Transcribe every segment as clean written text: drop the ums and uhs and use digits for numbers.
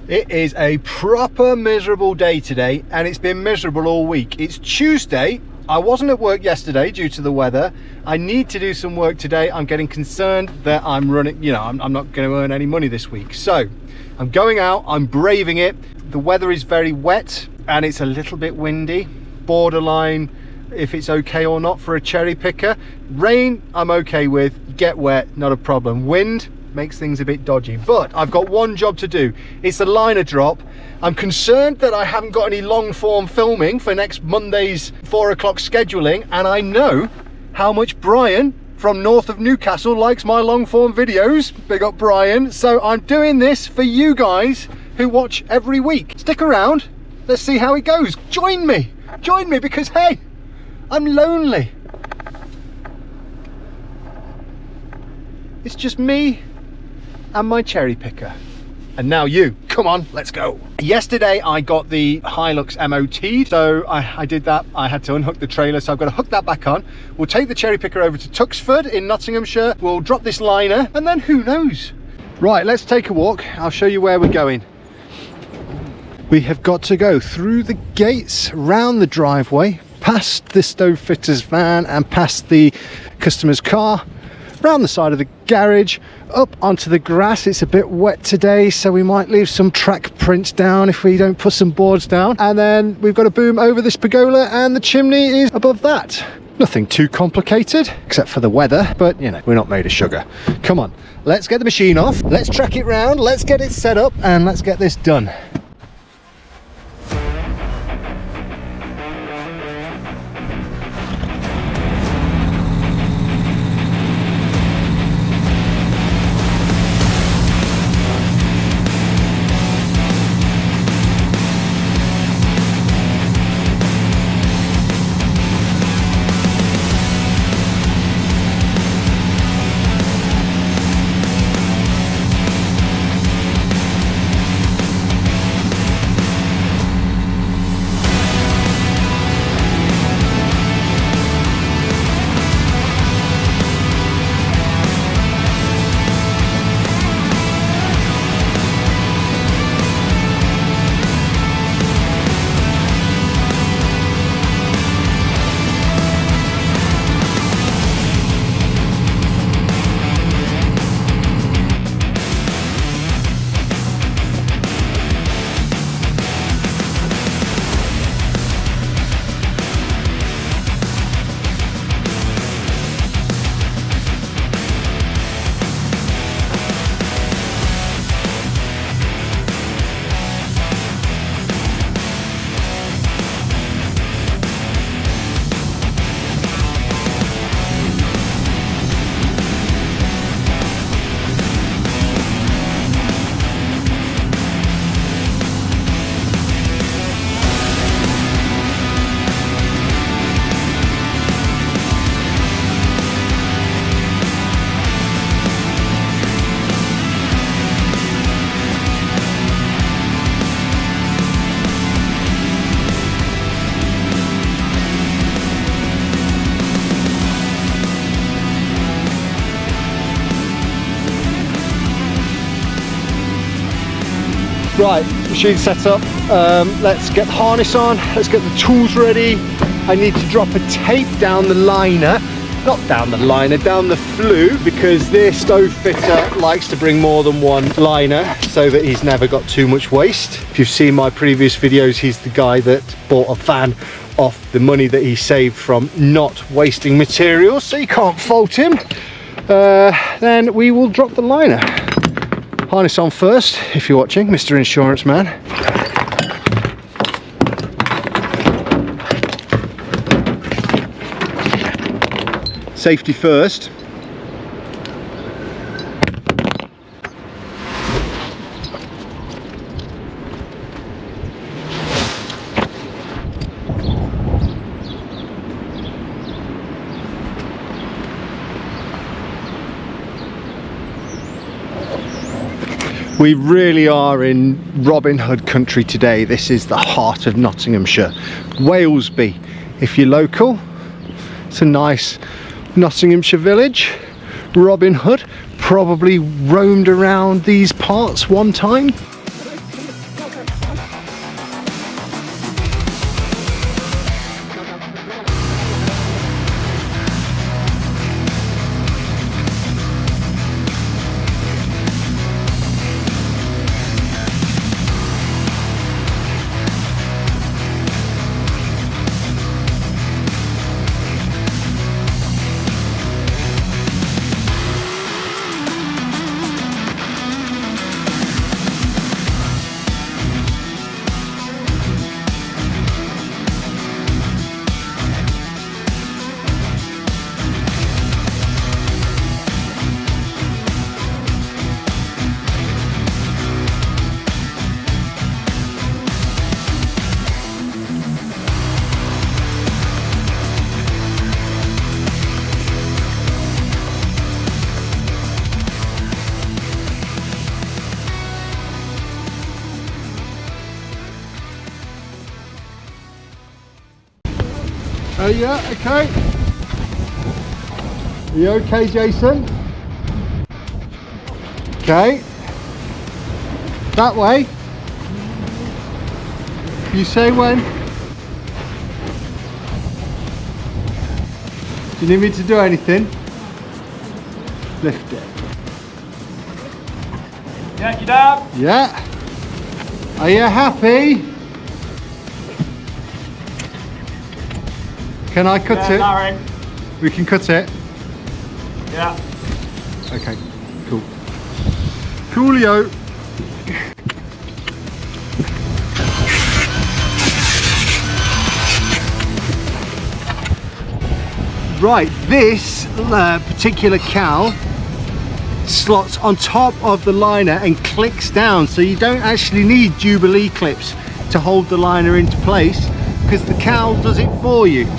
It is a proper miserable day today, and it's been miserable all week. It's Tuesday. I wasn't at work yesterday due to the weather. I need to do some work today. I'm getting concerned that I'm running, I'm not going to earn any money this week. So I'm going out, I'm braving it. The weather is very wet and it's a little bit windy, borderline if it's okay or not for a cherry picker. Rain, I'm okay with. Get wet, not a problem. Wind makes things a bit dodgy, but I've got one job to do. It's the liner drop. I'm concerned that I haven't got any long form filming for next Monday's 4 o'clock scheduling, and I know how much Brian from north of Newcastle likes my long form videos. Big up Brian. So I'm doing this for you guys who watch every week. Stick around, let's see how it goes. Join me because hey, I'm lonely. It's just me and my cherry picker. And now you, come on, let's go. Yesterday I got the Hilux MOT, so I did that. I had to unhook the trailer, so I've got to hook that back on. We'll take the cherry picker over to Tuxford in Nottinghamshire. We'll drop this liner, and then who knows? Right, let's take a walk. I'll show you where we're going. We have got to go through the gates, round the driveway, past the stove fitter's van and past the customer's car, round the side of the garage, up onto the grass. It's a bit wet today, so we might leave some track prints down if we don't put some boards down. And then we've got a boom over this pergola, and the chimney is above that. Nothing too complicated, except for the weather, but we're not made of sugar. Come on, let's get the machine off, let's track it round, let's get it set up, and let's get this done. Right, machine set up. Let's get the harness on, let's get the tools ready. I need to drop a tape down the liner, not down the liner, down the flue, because this stove fitter likes to bring more than one liner so that he's never got too much waste. If you've seen my previous videos, he's the guy that bought a van off the money that he saved from not wasting materials, so you can't fault him. Then we will drop the liner. Harness on first, if you're watching, Mr. Insurance Man. Safety first. We really are in Robin Hood country today. This is the heart of Nottinghamshire. Walesby, if you're local. It's a nice Nottinghamshire village. Robin Hood probably roamed around these parts one time. Oh yeah, okay. Are you okay, Jason? Okay. That way. You say when? Do you need me to do anything? Lift it. Yeah, get up. Yeah. Are you happy? Can I cut it? Larry. We can cut it. Yeah. Okay, cool. Coolio. Right, this particular cowl slots on top of the liner and clicks down, so you don't actually need Jubilee clips to hold the liner into place because the cowl does it for you.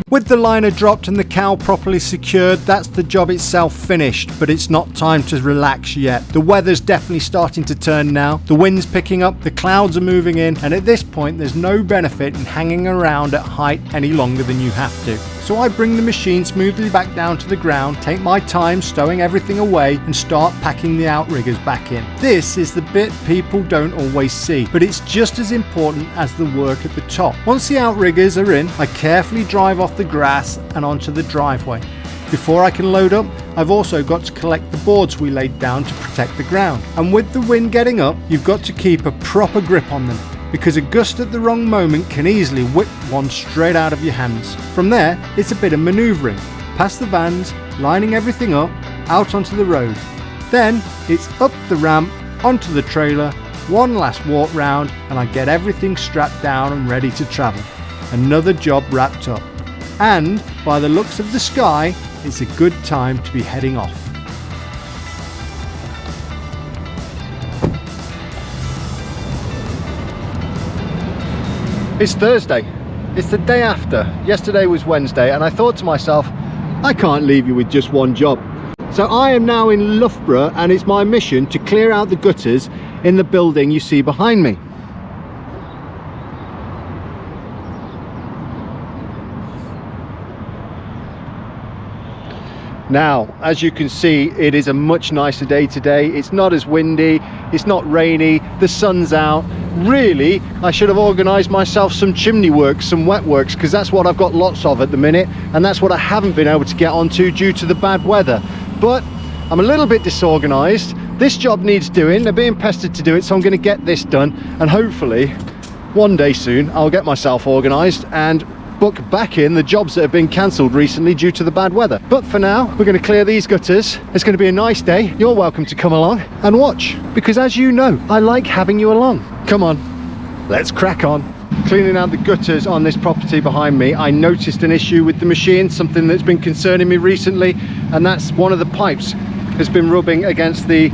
With the liner dropped and the cowl properly secured, that's the job itself finished, but it's not time to relax yet. The weather's definitely starting to turn now, the wind's picking up, the clouds are moving in, and at this point there's no benefit in hanging around at height any longer than you have to. So I bring the machine smoothly back down to the ground, take my time stowing everything away and start packing the outriggers back in. This is the bit people don't always see, but it's just as important as the work at the top. Once the outriggers are in, I carefully drive off the grass and onto the driveway. Before I can load up, I've also got to collect the boards we laid down to protect the ground. And with the wind getting up, you've got to keep a proper grip on them, because a gust at the wrong moment can easily whip one straight out of your hands. From there, it's a bit of manoeuvring, past the vans, lining everything up, out onto the road. Then it's up the ramp, onto the trailer, one last walk round, and I get everything strapped down and ready to travel. Another job wrapped up. And by the looks of the sky, it's a good time to be heading off. It's Thursday. It's the day after. Yesterday was Wednesday, and I thought to myself, I can't leave you with just one job. So I am now in Loughborough, and it's my mission to clear out the gutters in the building you see behind me. Now, as you can see, it is a much nicer day today. It's not as windy, it's not rainy, the sun's out. Really, I should have organised myself some chimney works, some wet works, because that's what I've got lots of at the minute, and that's what I haven't been able to get onto due to the bad weather. But I'm a little bit disorganised. This job needs doing, they're being pestered to do it, so I'm going to get this done, and hopefully one day soon I'll get myself organised and book back in the jobs that have been cancelled recently due to the bad weather. But for now, we're going to clear these gutters. It's going to be a nice day. You're welcome to come along and watch, because as you know, I like having you along. Come on, let's crack on. Cleaning out the gutters on this property behind me, I noticed an issue with the machine, something that's been concerning me recently, and that's one of the pipes has been rubbing against the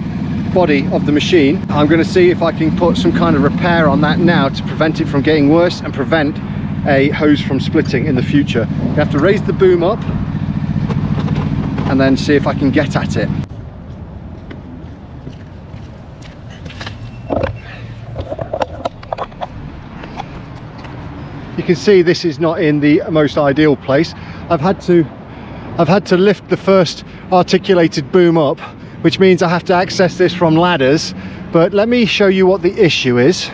body of the machine. I'm going to see if I can put some kind of repair on that now to prevent it from getting worse and prevent a hose from splitting in the future. You have to raise the boom up and then see if I can get at it. You can see this is not in the most ideal place. I've had to lift the first articulated boom up, which means I have to access this from ladders. But let me show you what the issue is.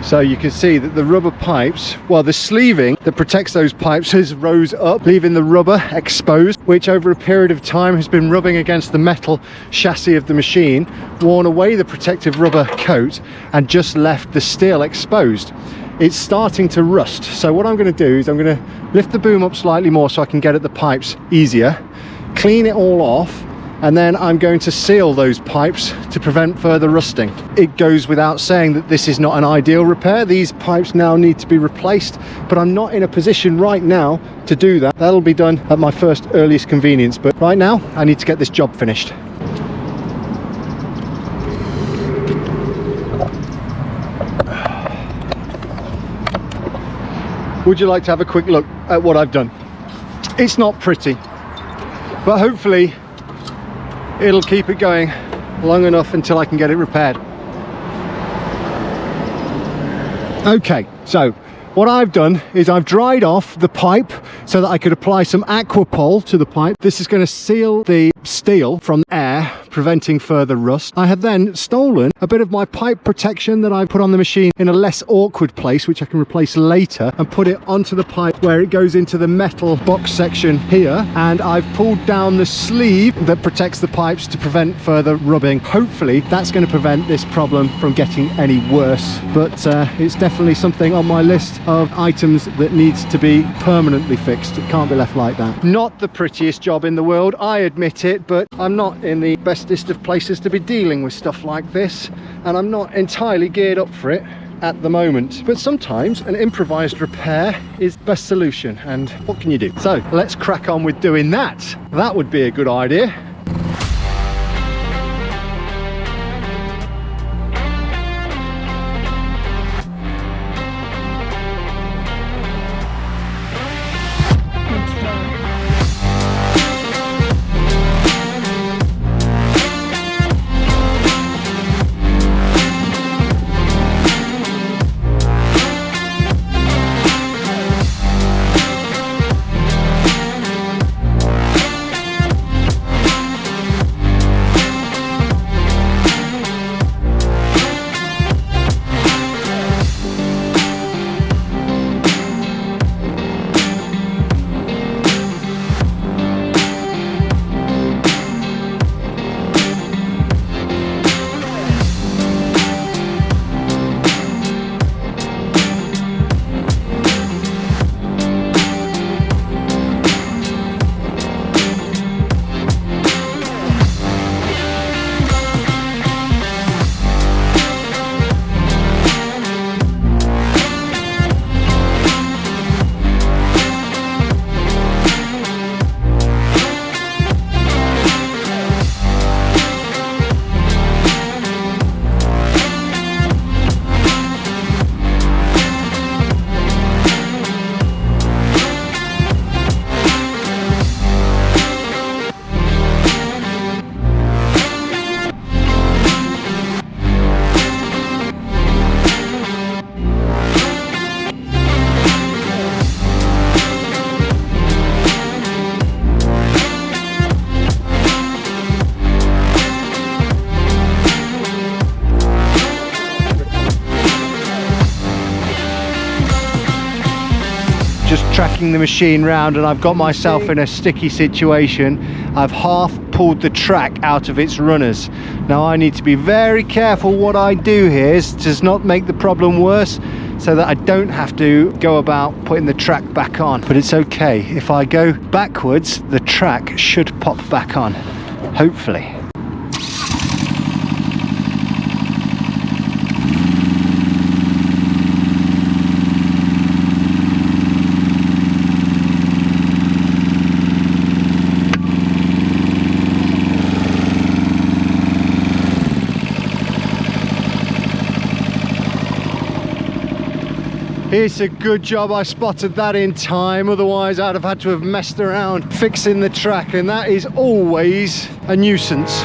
So you can see that the rubber pipes, well, the sleeving that protects those pipes has rose up, leaving the rubber exposed, which over a period of time has been rubbing against the metal chassis of the machine, worn away the protective rubber coat and just left the steel exposed. It's starting to rust. So what I'm going to do is I'm going to lift the boom up slightly more so I can get at the pipes easier, clean it all off, and then I'm going to seal those pipes to prevent further rusting. It goes without saying that this is not an ideal repair. These pipes now need to be replaced, but I'm not in a position right now to do that. That'll be done at my first earliest convenience, but right now I need to get this job finished. Would you like to have a quick look at what I've done? It's not pretty, but hopefully it'll keep it going long enough until I can get it repaired. Okay, so what I've done is I've dried off the pipe so that I could apply some Aquapol to the pipe. This is going to seal the steel from air, preventing further rust. I have then stolen a bit of my pipe protection that I put on the machine in a less awkward place, which I can replace later, and put it onto the pipe where it goes into the metal box section here. And I've pulled down the sleeve that protects the pipes to prevent further rubbing. Hopefully that's going to prevent this problem from getting any worse, but it's definitely something on my list of items that needs to be permanently fixed. It can't be left like that. Not the prettiest job in the world, I admit it, but I'm not in the bestest of places to be dealing with stuff like this, and I'm not entirely geared up for it at the moment. But sometimes an improvised repair is the best solution, and what can you do? So let's crack on with doing that. That would be a good idea. Just tracking the machine round, and I've got myself in a sticky situation. I've half pulled the track out of its runners. Now I need to be very careful what I do here does not make the problem worse, so that I don't have to go about putting the track back on. But it's okay, if I go backwards the track should pop back on, hopefully. It's a good job I spotted that in time, otherwise I'd have had to have messed around fixing the track, and that is always a nuisance.